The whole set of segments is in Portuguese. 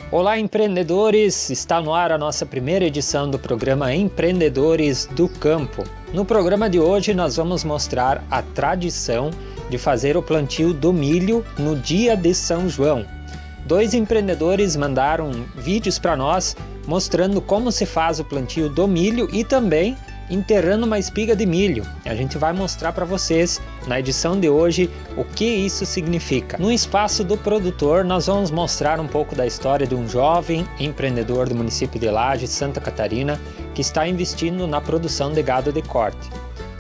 Olá, empreendedores! Está no ar a nossa primeira edição do programa Empreendedores do Campo. No programa de hoje nós vamos mostrar a tradição de fazer o plantio do milho no dia de São João. Dois empreendedores mandaram vídeos para nós mostrando como se faz o plantio do milho e também enterrando uma espiga de milho. A gente vai mostrar para vocês na edição de hoje o que isso significa. No espaço do produtor nós vamos mostrar um pouco da história de um jovem empreendedor do município de Lages, Santa Catarina, que está investindo na produção de gado de corte.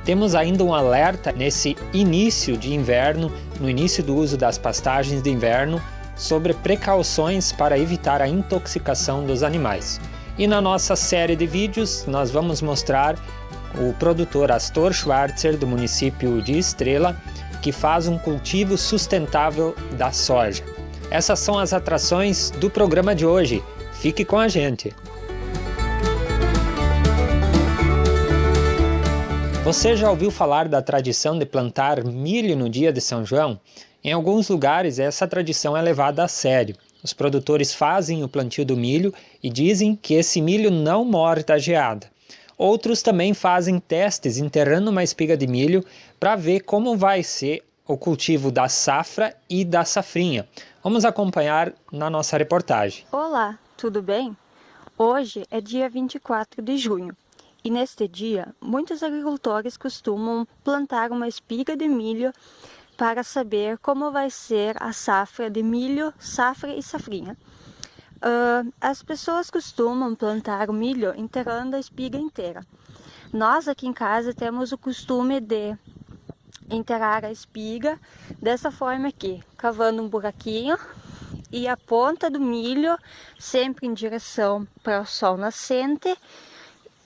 Temos ainda um alerta nesse início de inverno, no início do uso das pastagens de inverno, sobre precauções para evitar a intoxicação dos animais. E na nossa série de vídeos nós vamos mostrar o produtor Astor Schwarzer do município de Estrela, que faz um cultivo sustentável da soja. Essas são as atrações do programa de hoje. Fique com a gente! Você já ouviu falar da tradição de plantar milho no dia de São João? Em alguns lugares essa tradição é levada a sério. Os produtores fazem o plantio do milho e dizem que esse milho não morre da geada. Outros também fazem testes enterrando uma espiga de milho para ver como vai ser o cultivo da safra e da safrinha. Vamos acompanhar na nossa reportagem. Olá, tudo bem? Hoje é dia 24 de junho e neste dia muitos agricultores costumam plantar uma espiga de milho para saber como vai ser a safra de milho, safra e safrinha. As pessoas costumam plantar o milho enterrando a espiga inteira. Nós aqui em casa temos o costume de enterrar a espiga dessa forma aqui, cavando um buraquinho e a ponta do milho sempre em direção para o sol nascente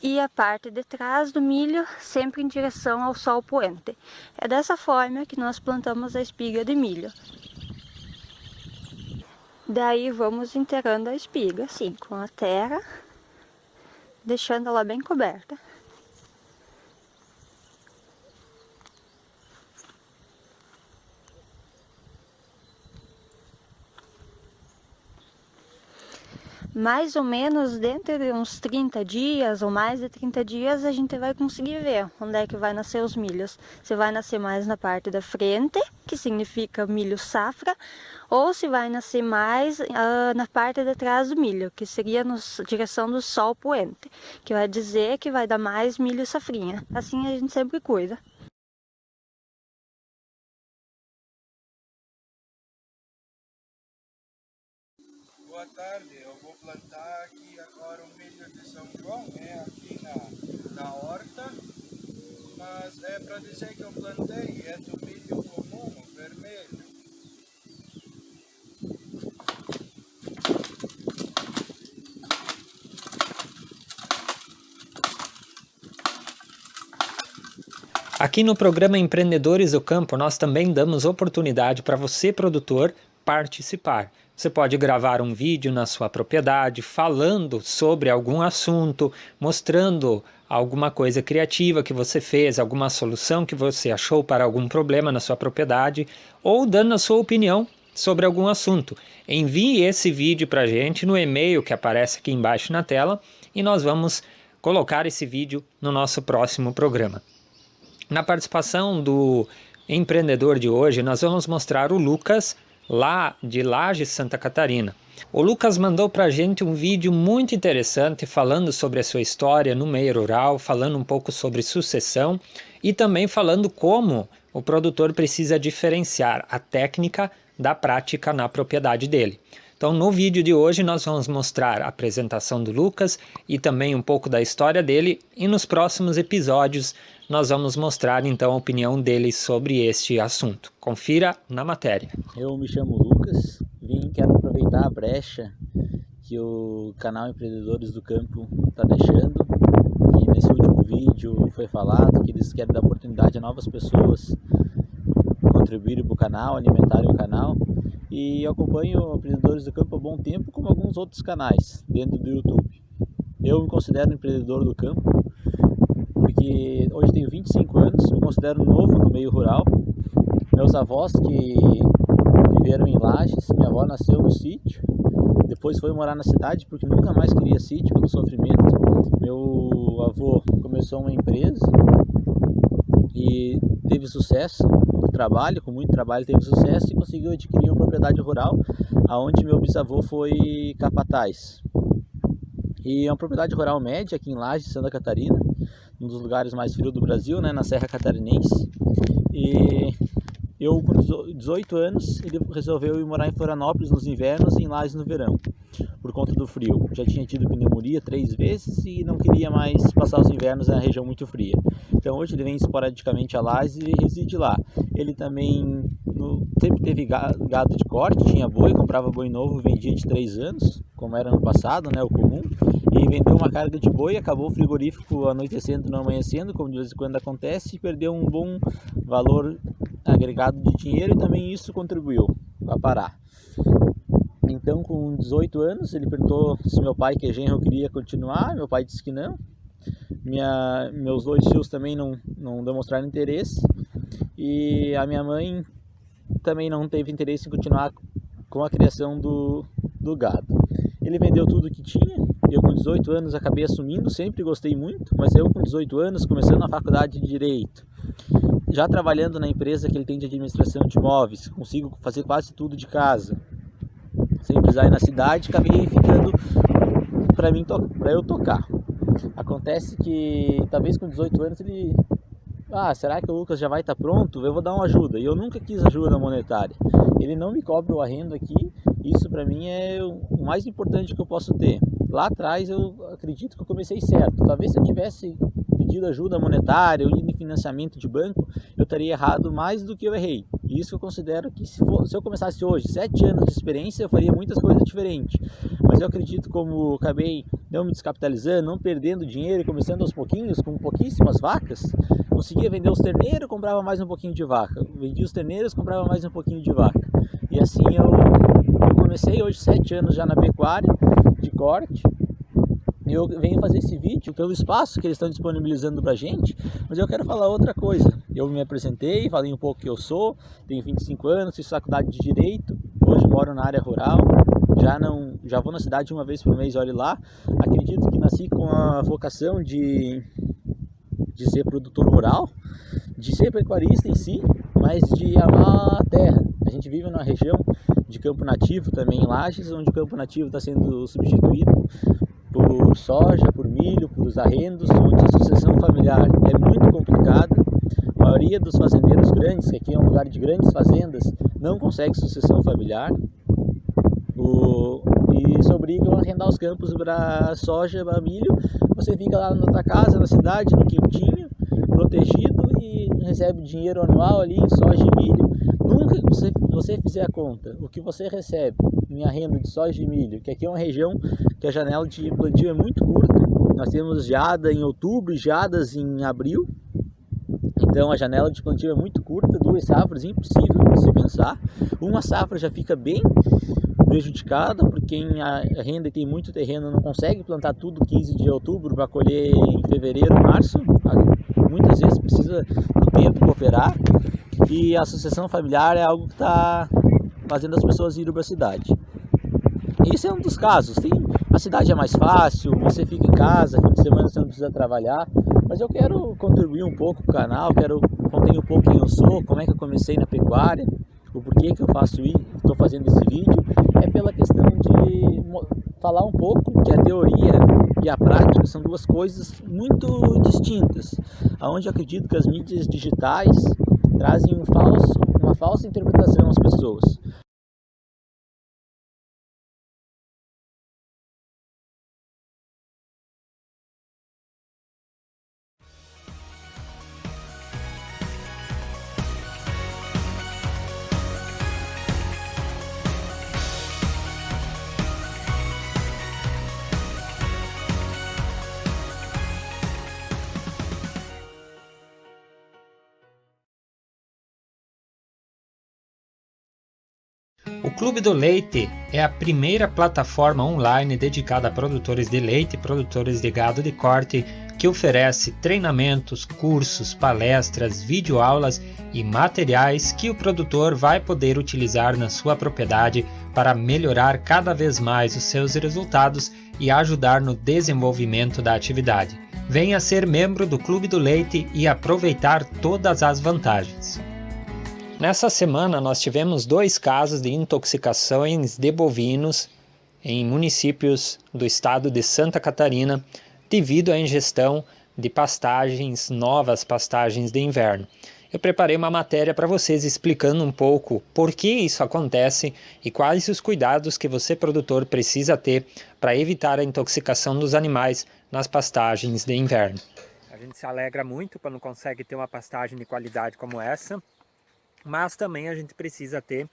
e a parte de trás do milho sempre em direção ao sol poente. É dessa forma que nós plantamos a espiga de milho. Daí vamos enterrando a espiga, assim, com a terra, deixando ela bem coberta. Mais ou menos dentro de uns 30 dias ou mais de 30 dias a gente vai conseguir ver onde é que vai nascer os milhos. Se vai nascer mais na parte da frente, que significa milho safra, ou se vai nascer mais na parte de trás do milho, que seria na direção do sol poente, que vai dizer que vai dar mais milho safrinha. Assim a gente sempre cuida. Boa tarde, eu vou plantar aqui agora o milho de São João, aqui na horta, mas é para dizer que eu plantei, é do milho comum, vermelho. Aqui no programa Empreendedores do Campo nós também damos oportunidade para você, produtor, participar. Você pode gravar um vídeo na sua propriedade falando sobre algum assunto, mostrando alguma coisa criativa que você fez, alguma solução que você achou para algum problema na sua propriedade ou dando a sua opinião sobre algum assunto. Envie esse vídeo para a gente no e-mail que aparece aqui embaixo na tela e nós vamos colocar esse vídeo no nosso próximo programa. Na participação do empreendedor de hoje, nós vamos mostrar o Lucas, lá de Lages, Santa Catarina. O Lucas mandou para a gente um vídeo muito interessante falando sobre a sua história no meio rural, falando um pouco sobre sucessão e também falando como o produtor precisa diferenciar a técnica da prática na propriedade dele. Então no vídeo de hoje nós vamos mostrar a apresentação do Lucas e também um pouco da história dele e nos próximos episódios nós vamos mostrar então a opinião dele sobre este assunto. Confira na matéria. Eu me chamo Lucas, quero aproveitar a brecha que o canal Empreendedores do Campo está deixando, que nesse último vídeo foi falado que eles querem dar oportunidade a novas pessoas contribuírem para o canal, alimentarem o canal. E eu acompanho Empreendedores do Campo há bom tempo, como alguns outros canais dentro do YouTube. Eu me considero empreendedor do campo, porque hoje tenho 25 anos, me considero novo no meio rural. Meus avós que viveram em Lages, minha avó nasceu no sítio, depois foi morar na cidade porque nunca mais queria sítio pelo sofrimento. Meu avô começou uma empresa e teve sucesso no trabalho, com muito trabalho teve sucesso e conseguiu adquirir uma propriedade rural, aonde meu bisavô foi capataz. E é uma propriedade rural média aqui em Lages, Santa Catarina, um dos lugares mais frios do Brasil, né, na Serra Catarinense. E eu, com 18 anos, ele resolveu ir morar em Florianópolis nos invernos e em Lages no verão, por conta do frio. Já tinha tido pneumonia 3 vezes e não queria mais passar os invernos na região muito fria. Então hoje ele vem esporadicamente a Lages e reside lá. Ele também sempre teve gado de corte, tinha boi, comprava boi novo, vendia de 3 anos, como era no passado, né, o comum. E vendeu uma carga de boi, acabou o frigorífico anoitecendo, não amanhecendo, como de vez em quando acontece, e perdeu um bom valor agregado de dinheiro e também isso contribuiu a parar. Então, com 18 anos, ele perguntou se meu pai, que é genro, queria continuar. Meu pai disse que não. Meus 2 tios também não demonstraram interesse. E a minha mãe também não teve interesse em continuar com a criação do gado. Ele vendeu tudo que tinha. Eu, com 18 anos, acabei assumindo. Sempre gostei muito, mas eu, com 18 anos, começando a faculdade de Direito, já trabalhando na empresa que ele tem de administração de imóveis, consigo fazer quase tudo de casa, sem precisar ir na cidade, acabei ficando para eu tocar. Acontece que talvez com 18 anos ele... será que o Lucas já vai estar pronto? Eu vou dar uma ajuda. E eu nunca quis ajuda monetária. Ele não me cobra o arrendo aqui. Isso para mim é o mais importante que eu posso ter. Lá atrás eu acredito que eu comecei certo. Talvez se eu tivesse pedido ajuda monetária ou ido em financiamento de banco, eu estaria errado mais do que eu errei. E isso eu considero que se eu começasse hoje, 7 anos de experiência, eu faria muitas coisas diferentes. Mas eu acredito, como acabei não me descapitalizando, não perdendo dinheiro e começando aos pouquinhos, com pouquíssimas vacas, conseguia vender os terneiros, comprava mais um pouquinho de vaca. Vendia os terneiros, comprava mais um pouquinho de vaca. E assim eu comecei hoje 7 anos já na pecuária de corte. Eu venho fazer esse vídeo pelo espaço que eles estão disponibilizando pra gente, mas eu quero falar outra coisa. Eu me apresentei, falei um pouco que eu sou, tenho 25 anos, fiz faculdade de Direito, hoje moro na área rural, já vou na cidade uma vez por mês, olhe lá. Acredito que nasci com a vocação de ser produtor rural, de ser pecuarista em si, mas de amar a terra. A gente vive numa região de campo nativo também em Lages, onde o campo nativo está sendo substituído por soja, por milho, por os arrendos, onde a sucessão familiar é muito complicada. A maioria dos fazendeiros grandes, que aqui é um lugar de grandes fazendas, não consegue sucessão familiar e se obrigam a arrendar os campos para soja, para milho. Você fica lá na tua casa, na cidade, no quintinho, protegido e recebe dinheiro anual ali em soja e milho. Nunca que você fizer a conta, o que você recebe em arrendo de soja e milho, que aqui é uma região que a janela de plantio é muito curta. Nós temos geada em outubro e geadas em abril. Então a janela de plantio é muito curta, 2 safras, impossível de se pensar. Uma safra já fica bem prejudicada, porque quem arrenda e tem muito terreno não consegue plantar tudo 15 de outubro para colher em fevereiro, março. Muitas vezes precisa do tempo para operar. E a sucessão familiar é algo que está fazendo as pessoas irem para a cidade. Esse é um dos casos. A cidade é mais fácil, você fica em casa, fim de semana você não precisa trabalhar. Mas eu quero contribuir um pouco com o canal, quero contar um pouco quem eu sou, como é que eu comecei na pecuária, o porquê que eu faço isso, estou fazendo esse vídeo. É pela questão de falar um pouco que a teoria e a prática são 2 coisas muito distintas, onde eu acredito que as mídias digitais trazem uma falsa interpretação às pessoas. O Clube do Leite é a primeira plataforma online dedicada a produtores de leite e produtores de gado de corte que oferece treinamentos, cursos, palestras, videoaulas e materiais que o produtor vai poder utilizar na sua propriedade para melhorar cada vez mais os seus resultados e ajudar no desenvolvimento da atividade. Venha ser membro do Clube do Leite e aproveitar todas as vantagens. Nessa semana nós tivemos 2 casos de intoxicações de bovinos em municípios do estado de Santa Catarina devido à ingestão de novas pastagens de inverno. Eu preparei uma matéria para vocês explicando um pouco por que isso acontece e quais os cuidados que você, produtor, precisa ter para evitar a intoxicação dos animais nas pastagens de inverno. A gente se alegra muito quando consegue ter uma pastagem de qualidade como essa, mas também a gente precisa ter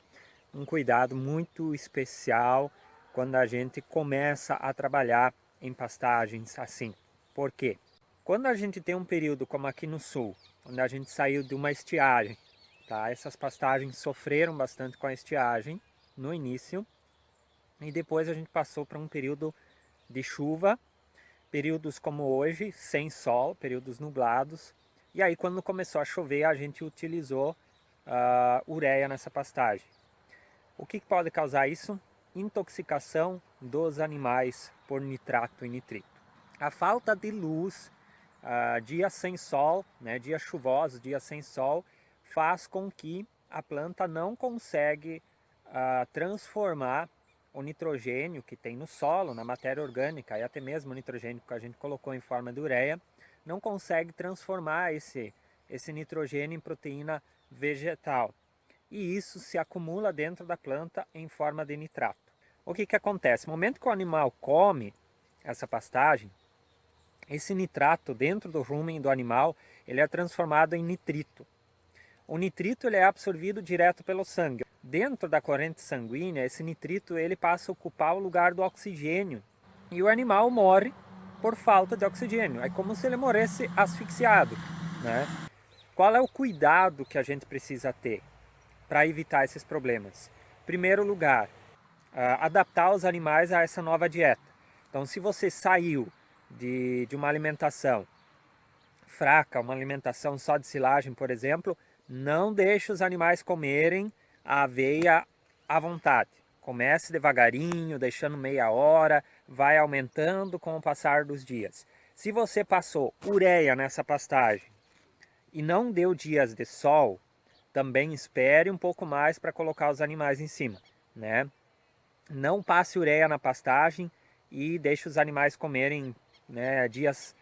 um cuidado muito especial quando a gente começa a trabalhar em pastagens assim. Por quê? Quando a gente tem um período como aqui no sul, onde a gente saiu de uma estiagem, tá? Essas pastagens sofreram bastante com a estiagem no início e depois a gente passou para um período de chuva, períodos como hoje, sem sol, períodos nublados, e aí quando começou a chover a gente utilizou ureia nessa pastagem. O que pode causar isso? Intoxicação dos animais por nitrato e nitrito. A falta de luz, dias sem sol, né, dias chuvosos, dias sem sol, faz com que a planta não consegue transformar o nitrogênio que tem no solo, na matéria orgânica, e até mesmo o nitrogênio que a gente colocou em forma de ureia, não consegue transformar esse nitrogênio em proteína vegetal. E isso se acumula dentro da planta em forma de nitrato. O que acontece? No momento que o animal come essa pastagem, esse nitrato dentro do rumen do animal, ele é transformado em nitrito. O nitrito ele é absorvido direto pelo sangue. Dentro da corrente sanguínea, esse nitrito ele passa a ocupar o lugar do oxigênio. E o animal morre por falta de oxigênio. É como se ele morresse asfixiado, né? Qual é o cuidado que a gente precisa ter para evitar esses problemas? Em primeiro lugar, adaptar os animais a essa nova dieta. Então, se você saiu de uma alimentação fraca, uma alimentação só de silagem, por exemplo, não deixe os animais comerem a aveia à vontade. Comece devagarinho, deixando meia hora, vai aumentando com o passar dos dias. Se você passou ureia nessa pastagem e não deu dias de sol, também espere um pouco mais para colocar os animais em cima, né? Não passe ureia na pastagem e deixe os animais comerem, né, dias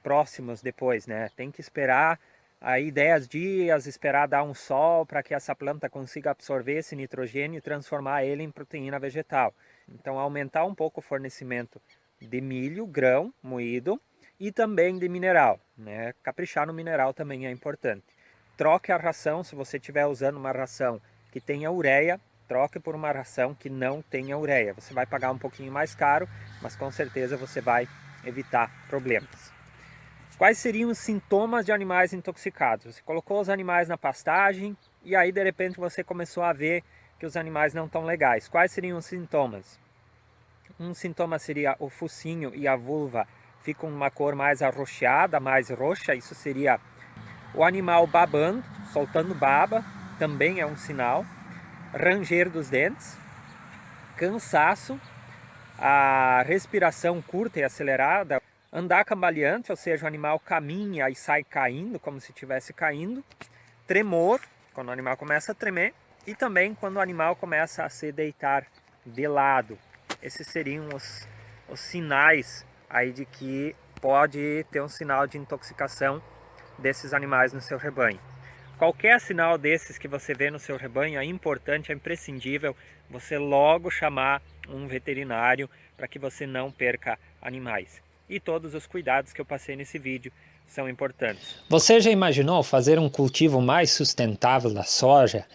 próximos depois, né? Tem que esperar aí 10 dias, esperar dar um sol para que essa planta consiga absorver esse nitrogênio e transformar ele em proteína vegetal. Então aumentar um pouco o fornecimento de milho, grão moído e também de mineral, né? Caprichar no mineral também é importante. Troque a ração, se você estiver usando uma ração que tenha ureia, troque por uma ração que não tenha ureia. Você vai pagar um pouquinho mais caro, mas com certeza você vai evitar problemas. Quais seriam os sintomas de animais intoxicados? Você colocou os animais na pastagem e aí de repente você começou a ver que os animais não estão legais. Quais seriam os sintomas? Um sintoma seria o focinho e a vulva ficam uma cor mais arroxeada, mais roxa. Isso seria o animal babando, soltando baba, também é um sinal. Ranger dos dentes, cansaço, a respiração curta e acelerada, andar cambaleante, ou seja, o animal caminha e sai caindo, como se estivesse caindo, tremor, quando o animal começa a tremer, e também quando o animal começa a se deitar de lado. Esses seriam os sinais aí de que pode ter um sinal de intoxicação desses animais no seu rebanho. Qualquer sinal desses que você vê no seu rebanho é importante, é imprescindível você logo chamar um veterinário para que você não perca animais. E todos os cuidados que eu passei nesse vídeo são importantes. Você já imaginou fazer um cultivo mais sustentável da soja,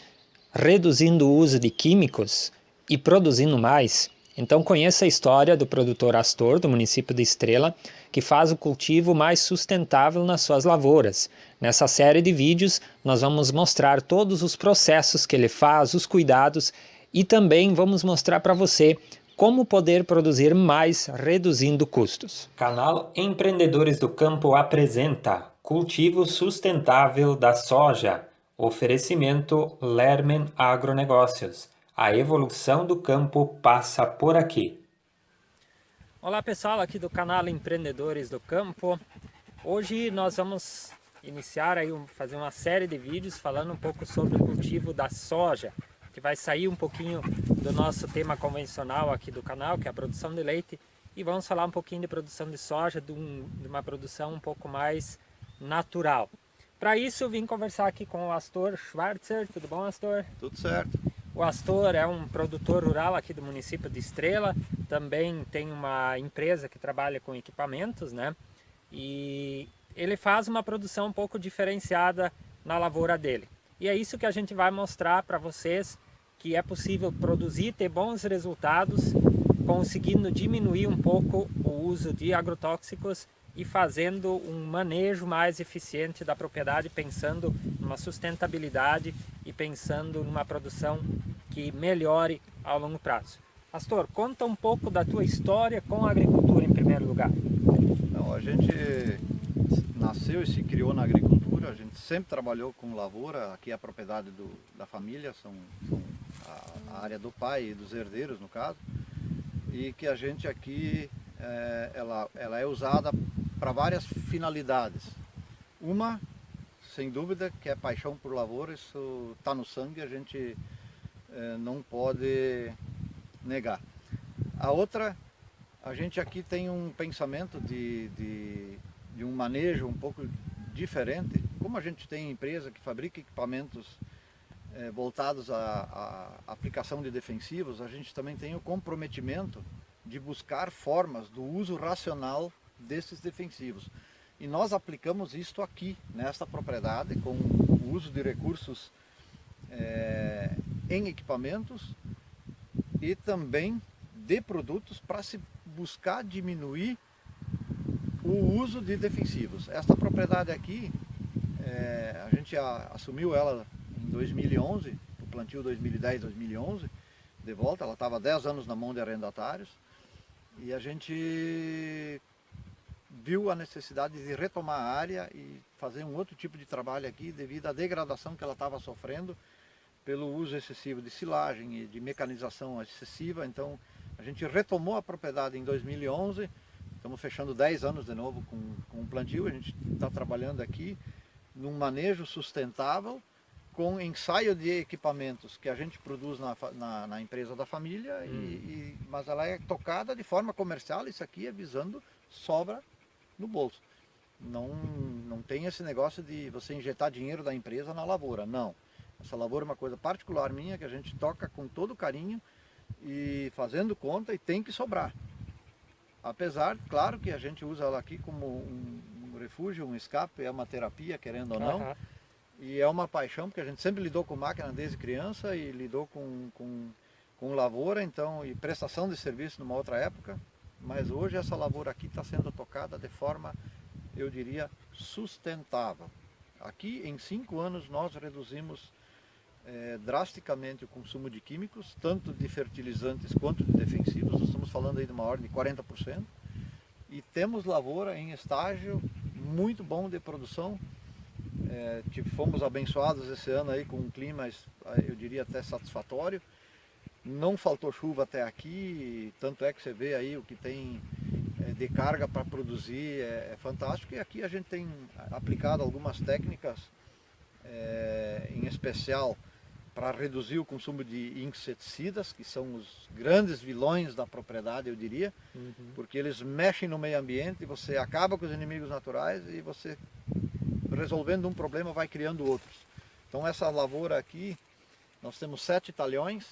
reduzindo o uso de químicos e produzindo mais? Então conheça a história do produtor Astor, do município de Estrela, que faz o cultivo mais sustentável nas suas lavouras. Nessa série de vídeos nós vamos mostrar todos os processos que ele faz, os cuidados e também vamos mostrar para você como poder produzir mais reduzindo custos. Canal Empreendedores do Campo apresenta Cultivo Sustentável da Soja. Oferecimento Lermen Agronegócios. A evolução do campo passa por aqui. Olá pessoal, aqui do canal Empreendedores do Campo. Hoje nós vamos iniciar aí, fazer uma série de vídeos falando um pouco sobre o cultivo da soja, que vai sair um pouquinho do nosso tema convencional aqui do canal, que é a produção de leite, e vamos falar um pouquinho de produção de soja, de uma produção um pouco mais natural. Para isso eu vim conversar aqui com o Astor Schwarzer. Tudo bom, Astor? Tudo certo. O Astor é um produtor rural aqui do município de Estrela, também tem uma empresa que trabalha com equipamentos, né? E ele faz uma produção um pouco diferenciada na lavoura dele. E é isso que a gente vai mostrar para vocês, que é possível produzir, ter bons resultados, conseguindo diminuir um pouco o uso de agrotóxicos e fazendo um manejo mais eficiente da propriedade, pensando numa sustentabilidade e pensando numa produção que melhore ao longo prazo. Astor, conta um pouco da tua história com a agricultura em primeiro lugar. Então, a gente nasceu e se criou na agricultura, a gente sempre trabalhou com lavoura, aqui é a propriedade da família, são a área do pai e dos herdeiros no caso, e que a gente aqui, ela é usada para várias finalidades. Uma, sem dúvida, que é paixão por lavoura, isso está no sangue, a gente não pode negar. A outra, a gente aqui tem um pensamento de um manejo um pouco diferente. Como a gente tem empresa que fabrica equipamentos voltados à aplicação de defensivos, a gente também tem o comprometimento de buscar formas do uso racional desses defensivos. E nós aplicamos isto aqui, nesta propriedade, com o uso de recursos em equipamentos e também de produtos para se buscar diminuir o uso de defensivos. Esta propriedade aqui, a gente assumiu ela em 2011, o plantio 2010, 2011, de volta, ela estava 10 anos na mão de arrendatários, e a gente viu a necessidade de retomar a área e fazer um outro tipo de trabalho aqui devido à degradação que ela estava sofrendo pelo uso excessivo de silagem e de mecanização excessiva. Então a gente retomou a propriedade em 2011, estamos fechando 10 anos de novo com o plantio. A gente está trabalhando aqui num manejo sustentável com ensaio de equipamentos que a gente produz na empresa da família, mas ela é tocada de forma comercial. Isso aqui é visando sobra no bolso. Não tem esse negócio de você injetar dinheiro da empresa na lavoura, não. Essa lavoura é uma coisa particular minha, que a gente toca com todo carinho e fazendo conta, e tem que sobrar. Apesar, claro, que a gente usa ela aqui como um refúgio, um escape, é uma terapia, querendo ou não. E é uma paixão, porque a gente sempre lidou com máquina desde criança e lidou com lavoura, então, e prestação de serviço numa outra época. Mas hoje essa lavoura aqui está sendo tocada de forma, eu diria, sustentável. Aqui em 5 anos nós reduzimos drasticamente o consumo de químicos, tanto de fertilizantes quanto de defensivos. Nós estamos falando aí de uma ordem de 40%. E temos lavoura em estágio muito bom de produção. Fomos abençoados esse ano aí com um clima, eu diria, até satisfatório. Não faltou chuva até aqui, tanto é que você vê aí o que tem de carga para produzir, é fantástico. E aqui a gente tem aplicado algumas técnicas, em especial para reduzir o consumo de inseticidas, que são os grandes vilões da propriedade, eu diria, porque eles mexem no meio ambiente, você acaba com os inimigos naturais e você, resolvendo um problema, vai criando outros. Então essa lavoura aqui, nós temos 7 talhões,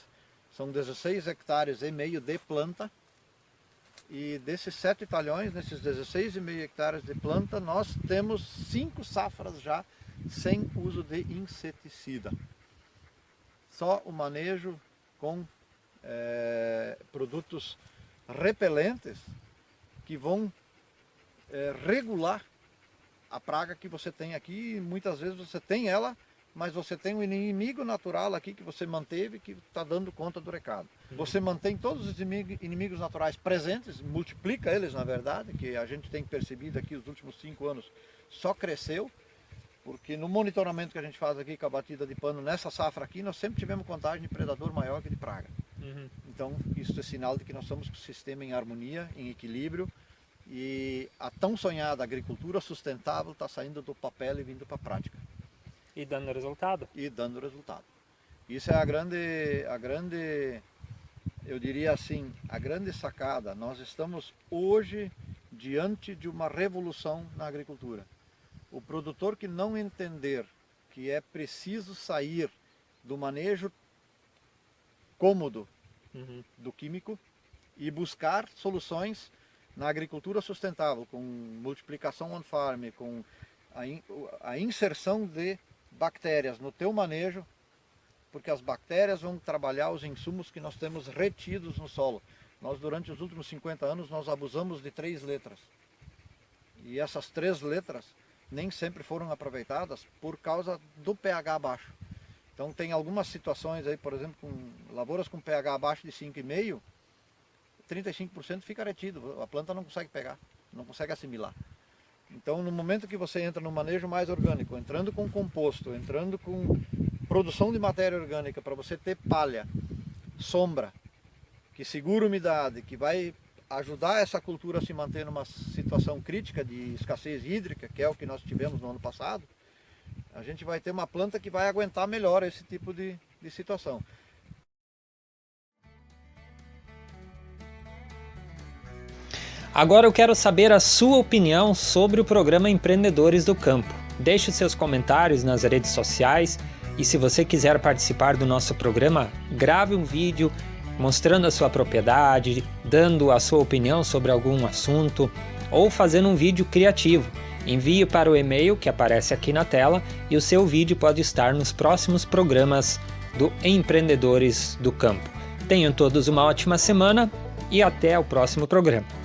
são 16 hectares e meio de planta, e desses 7 talhões, nesses 16,5 hectares de planta, nós temos 5 safras já sem uso de inseticida. Só o manejo com produtos repelentes que vão regular a praga que você tem aqui. Muitas vezes você tem ela, mas você tem um inimigo natural aqui que você manteve, que está dando conta do recado. Você mantém todos os inimigos naturais presentes, multiplica eles, na verdade, que a gente tem percebido aqui os últimos 5 anos só cresceu, porque no monitoramento que a gente faz aqui com a batida de pano nessa safra aqui, nós sempre tivemos contagem de predador maior que de praga. Então isso é sinal de que nós somos com o sistema em harmonia, em equilíbrio, e a tão sonhada agricultura sustentável está saindo do papel e vindo para a prática. E dando resultado. E dando resultado. Isso é a grande, eu diria assim, a grande sacada. Nós estamos hoje diante de uma revolução na agricultura. O produtor que não entender que é preciso sair do manejo cômodo do químico e buscar soluções na agricultura sustentável, com multiplicação on-farm, com a inserção de bactérias no teu manejo, porque as bactérias vão trabalhar os insumos que nós temos retidos no solo. Nós, durante os últimos 50 anos, nós abusamos de 3 letras. E essas 3 letras nem sempre foram aproveitadas por causa do pH baixo. Então tem algumas situações aí, por exemplo, com lavouras com pH abaixo de 5,5, 35% fica retido, a planta não consegue pegar, não consegue assimilar. Então no momento que você entra no manejo mais orgânico, entrando com composto, entrando com produção de matéria orgânica, para você ter palha, sombra, que segura umidade, que vai ajudar essa cultura a se manter numa situação crítica de escassez hídrica, que é o que nós tivemos no ano passado, a gente vai ter uma planta que vai aguentar melhor esse tipo de situação. Agora eu quero saber a sua opinião sobre o programa Empreendedores do Campo. Deixe os seus comentários nas redes sociais e se você quiser participar do nosso programa, grave um vídeo mostrando a sua propriedade, dando a sua opinião sobre algum assunto ou fazendo um vídeo criativo. Envie para o e-mail que aparece aqui na tela e o seu vídeo pode estar nos próximos programas do Empreendedores do Campo. Tenham todos uma ótima semana e até o próximo programa.